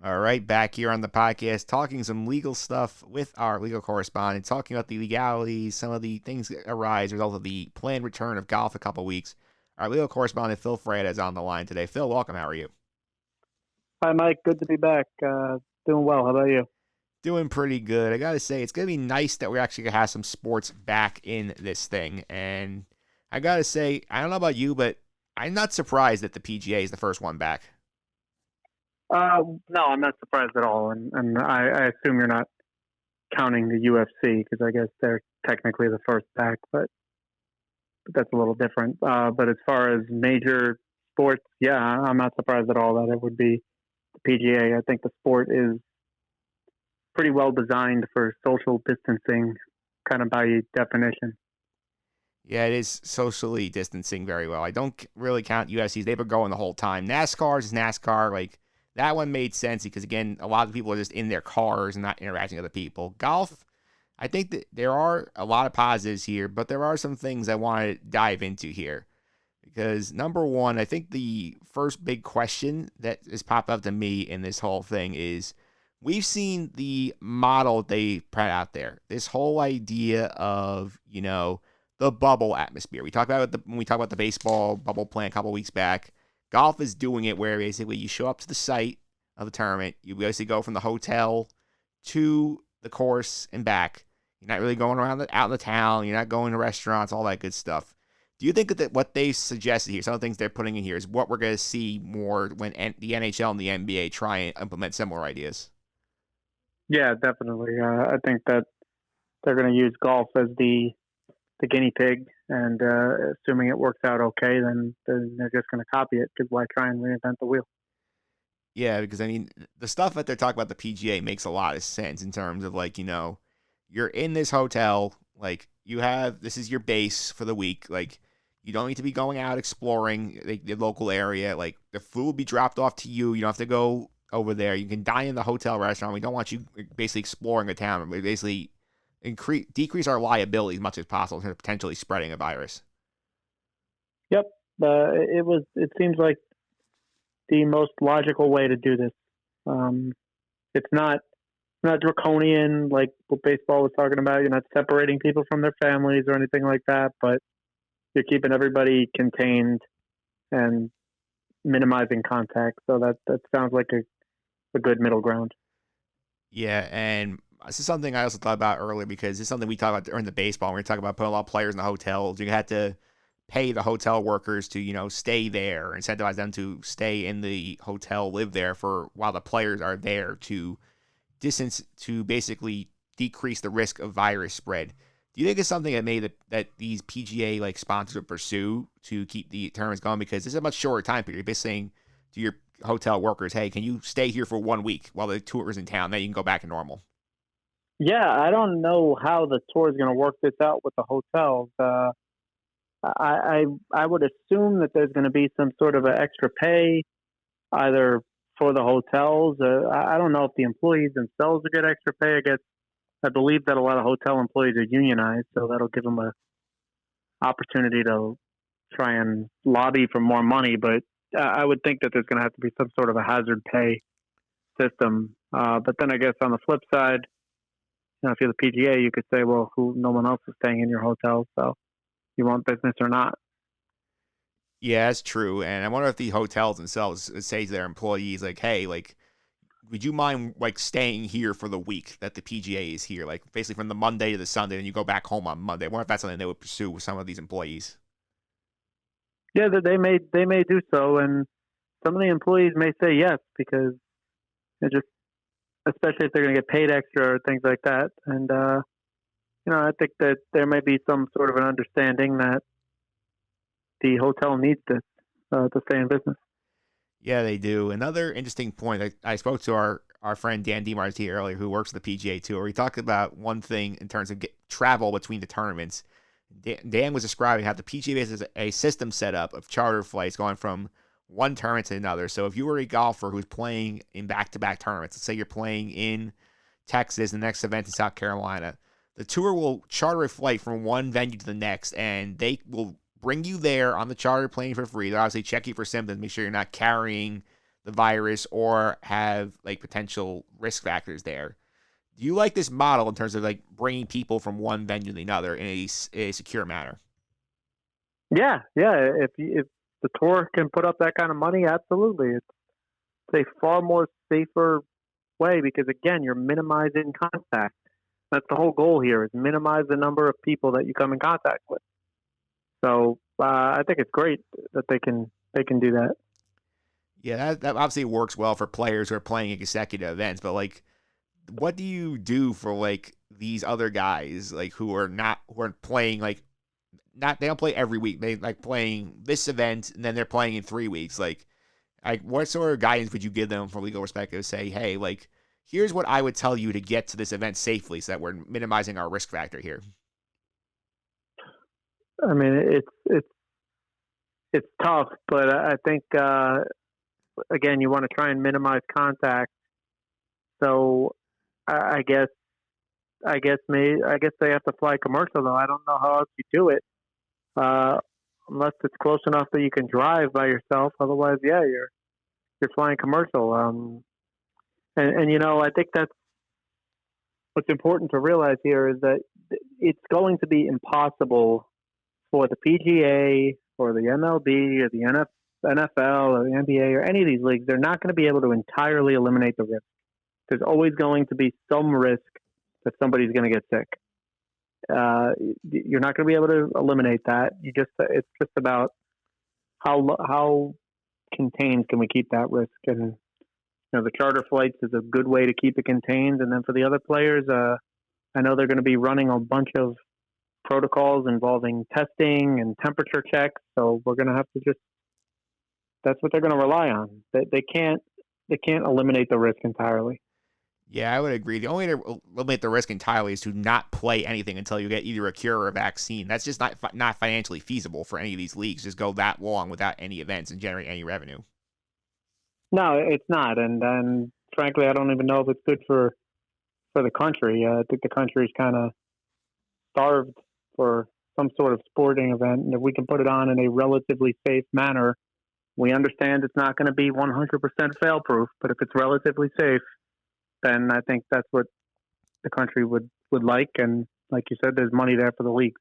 All right, back here on the podcast, talking some legal stuff with our legal correspondent, talking about the legalities, some of the things that arise as a result of the planned return of golf a couple weeks. Our legal correspondent, Phil Fraietta, is on the line today. Phil, welcome. How are you? Hi, Mike. Good to be back. Doing well. How about you? Doing pretty good. I got to say, it's going to be nice that we're actually going to have some sports back in this thing. And I got to say, I don't know about you, but I'm not surprised that the PGA is the first one back. No, I'm not surprised at all, and I assume you're not counting the UFC because I guess they're technically the first back, but that's a little different. But as far as major sports, yeah, I'm not surprised at all that it would be the PGA. I think the sport is pretty well designed for social distancing, kind of by definition. Yeah, it is socially distancing very well. I don't really count UFCs. They've been going the whole time. NASCAR is NASCAR. Like, that one made sense because, again, a lot of people are just in their cars and not interacting with other people. Golf, I think that there are a lot of positives here, but there are some things I want to dive into here. Because, number one, I think the first big question that has popped up to me in this whole thing is we've seen the model they put out there. This whole idea of, the bubble atmosphere. We talked about it when we talked about the baseball bubble plan a couple weeks back. Golf is doing it where basically you show up to the site of the tournament. You basically go from the hotel to the course and back. You're not really going around out in the town. You're not going to restaurants, all that good stuff. Do you think that what they suggested here, some of the things they're putting in here, is what we're going to see more when the NHL and the NBA try and implement similar ideas? Yeah, definitely. I think that they're going to use golf as the guinea pig, and assuming it works out okay, then they're just going to copy it, because why try and reinvent the wheel? Yeah, because the stuff that they're talking about the PGA makes a lot of sense in terms of you're in this hotel, this is your base for the week, you don't need to be going out exploring the local area, the food will be dropped off to you, you don't have to go over there, you can dine in the hotel restaurant, we don't want you basically exploring the town, we basically decrease our liability as much as possible in potentially spreading a virus. Yep. It seems like the most logical way to do this. It's not draconian like what baseball was talking about. You're not separating people from their families or anything like that, but you're keeping everybody contained and minimizing contact. So that sounds like a good middle ground. Yeah, and this is something I also thought about earlier because it's something we talked about during the baseball. We were talking about putting a lot of players in the hotels. You had to pay the hotel workers to, stay there, incentivize them to stay in the hotel, live there for while the players are there to distance, to basically decrease the risk of virus spread. Do you think it's something that these PGA sponsors would pursue to keep the tournaments going? Because this is a much shorter time period. You're basically saying to your hotel workers, hey, can you stay here for 1 week while the tour is in town? Then you can go back to normal. Yeah, I don't know how the tour is going to work this out with the hotels. I would assume that there's going to be some sort of an extra pay, either for the hotels. I don't know if the employees themselves will get extra pay. I believe that a lot of hotel employees are unionized, so that'll give them a opportunity to try and lobby for more money. But I would think that there's going to have to be some sort of a hazard pay system. But then I guess on the flip side, if you're the PGA, you could say, well, no one else is staying in your hotel, so you want business or not. Yeah, that's true. And I wonder if the hotels themselves say to their employees, hey, would you mind staying here for the week that the PGA is here? Basically from the Monday to the Sunday, and you go back home on Monday. I wonder if that's something they would pursue with some of these employees. Yeah, they may do so, and some of the employees may say yes, because especially if they're going to get paid extra or things like that. And, I think that there may be some sort of an understanding that the hotel needs this to stay in business. Yeah, they do. Another interesting point, I spoke to our friend Dan DeMarti earlier, who works for the PGA Tour. He talked about one thing in terms of travel between the tournaments. Dan was describing how the PGA has a system set up of charter flights going from one tournament to another. So if you were a golfer who's playing in back-to-back tournaments, let's say you're playing in Texas, the next event in South Carolina, the tour will charter a flight from one venue to the next, and they will bring you there on the charter plane for free. They'll obviously check you for symptoms, make sure you're not carrying the virus or have like potential risk factors there. Do you like this model in terms of like bringing people from one venue to another in a secure manner? Yeah, yeah. If the tour can put up that kind of money, absolutely. It's a far more safer way because again, you're minimizing contact. That's the whole goal here: is minimize the number of people that you come in contact with. So I think it's great that they can do that. Yeah, that obviously works well for players who are playing in consecutive events, but like, what do you do for like these other guys like who are playing like not they don't play every week. They like playing this event and then they're playing in 3 weeks. Like what sort of guidance would you give them from a legal perspective? Say, hey, like here's what I would tell you to get to this event safely, so that we're minimizing our risk factor here. I mean, it's tough, but I think again, you want to try and minimize contact. So I guess I guess they have to fly commercial though. I don't know how else you do it, uh, unless it's close enough that you can drive by yourself. Otherwise, yeah, you're flying commercial. And I think that's what's important to realize here is that it's going to be impossible for the PGA or the MLB or the NFL or the NBA or any of these leagues. They're not going to be able to entirely eliminate the risk. There's always going to be some risk that somebody's going to get sick. You're not going to be able to eliminate that. It's just about how contained can we keep that risk. And the charter flights is a good way to keep it contained. And then for the other players, I know they're going to be running a bunch of protocols involving testing and temperature checks. So we're going to have to that's what they're going to rely on. They can't eliminate the risk entirely. Yeah, I would agree. The only way to eliminate the risk entirely is to not play anything until you get either a cure or a vaccine. That's just not financially feasible for any of these leagues. Just go that long without any events and generate any revenue. No, it's not. And frankly, I don't even know if it's good for the country. I think the country's kind of starved for some sort of sporting event. And if we can put it on in a relatively safe manner, we understand it's not going to be 100% fail-proof, but if it's relatively safe, then I think that's what the country would like. And like you said, there's money there for the leagues.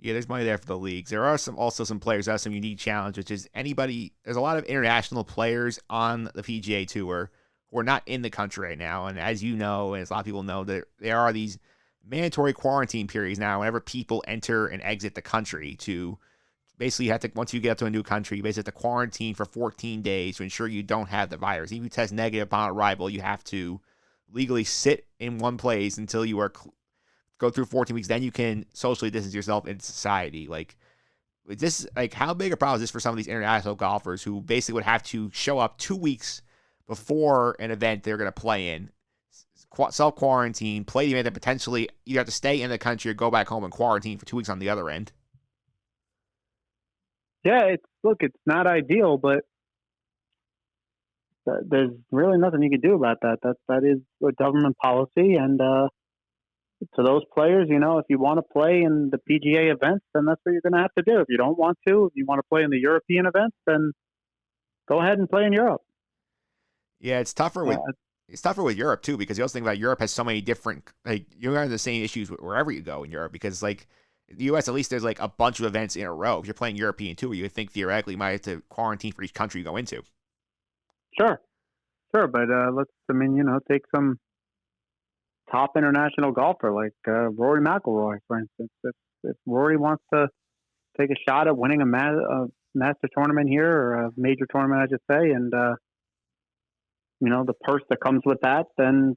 Yeah, there's money there for the leagues. There are also some players that have some unique challenge, which is there's a lot of international players on the PGA Tour who are not in the country right now. And as you know, and as a lot of people know, there are these mandatory quarantine periods now whenever people enter and exit the country to basically you have to, once you get to a new country, you basically have to quarantine for 14 days to ensure you don't have the virus. Even if you test negative upon arrival, you have to legally sit in one place until you are go through 14 weeks. Then you can socially distance yourself in society. Like this, like how big a problem is this for some of these international golfers who basically would have to show up 2 weeks before an event they're going to play in, self-quarantine, play the event, and potentially you have to stay in the country or go back home and quarantine for 2 weeks on the other end. Yeah, it's not ideal, but there's really nothing you can do about that. That is a government policy, and to those players, if you want to play in the PGA events, then that's what you're going to have to do. If you don't want to, if you want to play in the European events, then go ahead and play in Europe. Yeah, it's tougher with Europe too, because you also think about Europe has so many different, like you're having the same issues wherever you go in Europe, because like the U.S. at least there's like a bunch of events in a row. If you're playing European Tour, you would think theoretically you might have to quarantine for each country you go into. Sure, but take some top international golfer like Rory McIlroy, for instance. If Rory wants to take a shot at winning a master tournament here, or a major tournament, I should say, and the purse that comes with that, then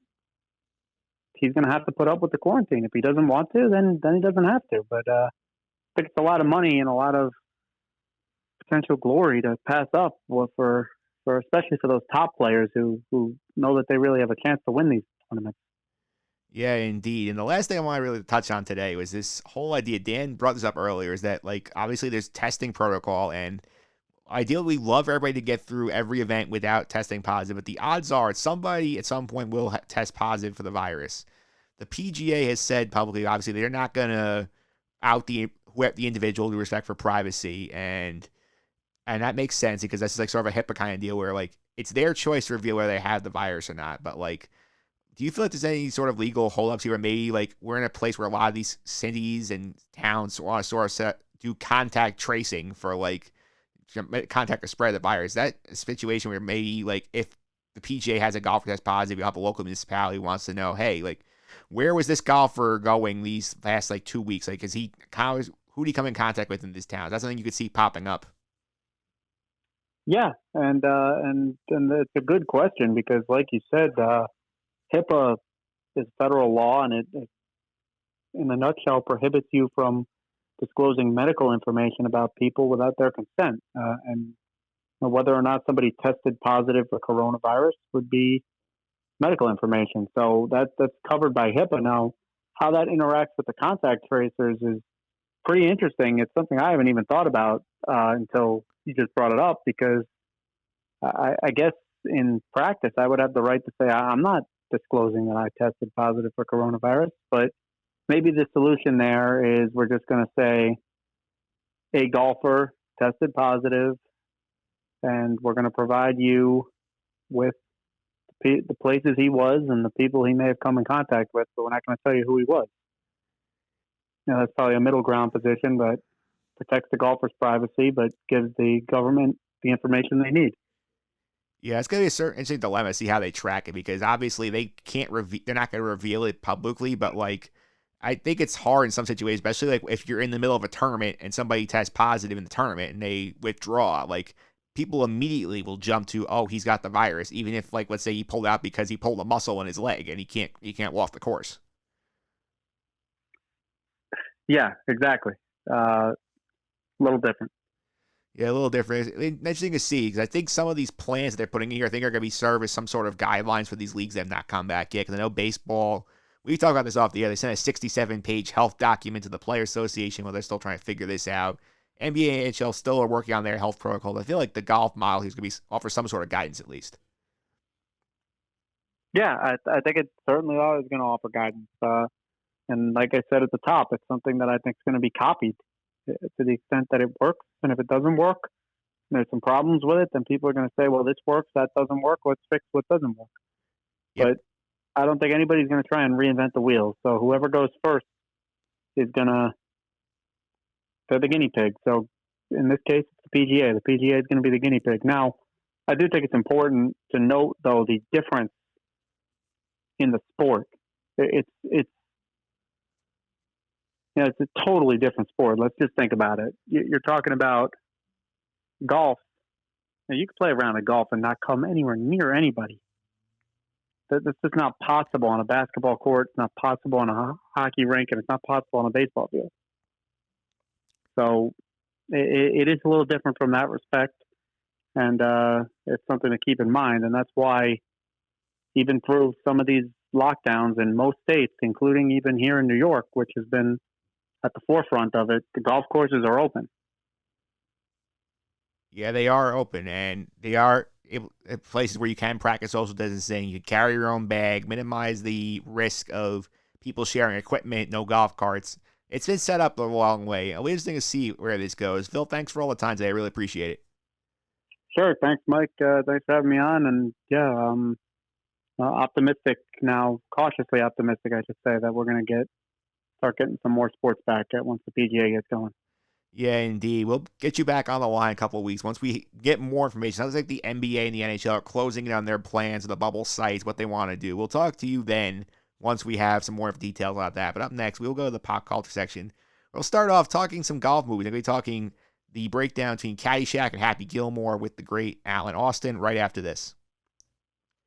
he's going to have to put up with the quarantine. If he doesn't want to, then he doesn't have to. But I think it's a lot of money and a lot of potential glory to pass up for especially for those top players who know that they really have a chance to win these tournaments. Yeah, indeed. And the last thing I want to really touch on today was this whole idea. Dan brought this up earlier, is that like obviously there's testing protocol, and ideally we love everybody to get through every event without testing positive, but the odds are somebody at some point will test positive for the virus. The PGA has said publicly, obviously, they're not going to out the individual to respect for privacy, and that makes sense because that's like sort of a HIPAA kind of deal where like it's their choice to reveal whether they have the virus or not. But like, do you feel like there's any sort of legal holdups here? Where maybe like we're in a place where a lot of these cities and towns want to sort of do contact tracing for like contact to spread the virus. Is that a situation where maybe like if the PGA has a golfer test positive, you have a local municipality who wants to know, hey, like where was this golfer going these last like 2 weeks? Like, who did he come in contact with in this town? That's something you could see popping up. Yeah, and it's a good question because, like you said, HIPAA is federal law, and it, in a nutshell, prohibits you from disclosing medical information about people without their consent. And whether or not somebody tested positive for coronavirus would be medical information. So that's covered by HIPAA. Now, how that interacts with the contact tracers is pretty interesting. It's something I haven't even thought about until you just brought it up, because I guess in practice I would have the right to say I'm not disclosing that I tested positive for coronavirus, but maybe the solution there is we're just going to say a golfer tested positive, and we're going to provide you with the places he was and the people he may have come in contact with, but we're not going to tell you who he was. That's probably a middle ground position, but protects the golfer's privacy, but gives the government the information they need. Yeah, it's going to be a certain interesting dilemma to see how they track it, because obviously they're not going to reveal it publicly, but like, I think it's hard in some situations, especially like if you're in the middle of a tournament and somebody tests positive in the tournament and they withdraw, like people immediately will jump to, oh, he's got the virus, even if like, let's say he pulled out because he pulled a muscle in his leg and he can't walk the course. Yeah, exactly. A little different. Yeah, a little different. It's interesting to see, because I think some of these plans that they're putting in here, I think are going to be served as some sort of guidelines for these leagues that have not come back yet. Because I know baseball, we talked about this off the air. They sent a 67-page health document to the Players Association while they're still trying to figure this out. NBA and NHL still are working on their health protocol. I feel like the golf model is going to offer some sort of guidance at least. Yeah, I think it certainly is going to offer guidance. And like I said at the top, it's something that I think is going to be copied to the extent that it works. And if it doesn't work, there's some problems with it, then people are going to say, well, this works, that doesn't work, let's fix what doesn't work. Yep. But I don't think anybody's going to try and reinvent the wheel. So whoever goes first is they're the guinea pig. So in this case, it's the PGA. The PGA is going to be the guinea pig. Now, I do think it's important to note, though, the difference in the sport. It's a totally different sport. Let's just think about it. You're talking about golf. Now, you can play a round of golf and not come anywhere near anybody. That's just not possible on a basketball court. It's not possible on a hockey rink, and it's not possible on a baseball field. So it is a little different from that respect, and it's something to keep in mind. And that's why even through some of these lockdowns in most states, including even here in New York, which has been at the forefront of it, the golf courses are open. Yeah, they are open, and they are places where you can practice social distancing. You can carry your own bag, minimize the risk of people sharing equipment, no golf carts. It's been set up a long way. It'll be interesting to see where this goes. Phil, thanks for all the time today. I really appreciate it. Sure. Thanks, Mike. Thanks for having me on. And yeah, optimistic now, cautiously optimistic, I should say, that we're going to start getting some more sports back once the PGA gets going. Yeah, indeed. We'll get you back on the line in a couple of weeks once we get more information. Sounds like the NBA and the NHL are closing in on their plans, the bubble sites, what they want to do. We'll talk to you then once we have some more details about that. But up next, we'll go to the pop culture section. We'll start off talking some golf movies. We'll be talking the breakdown between Caddyshack and Happy Gilmore with the great Alan Austin right after this.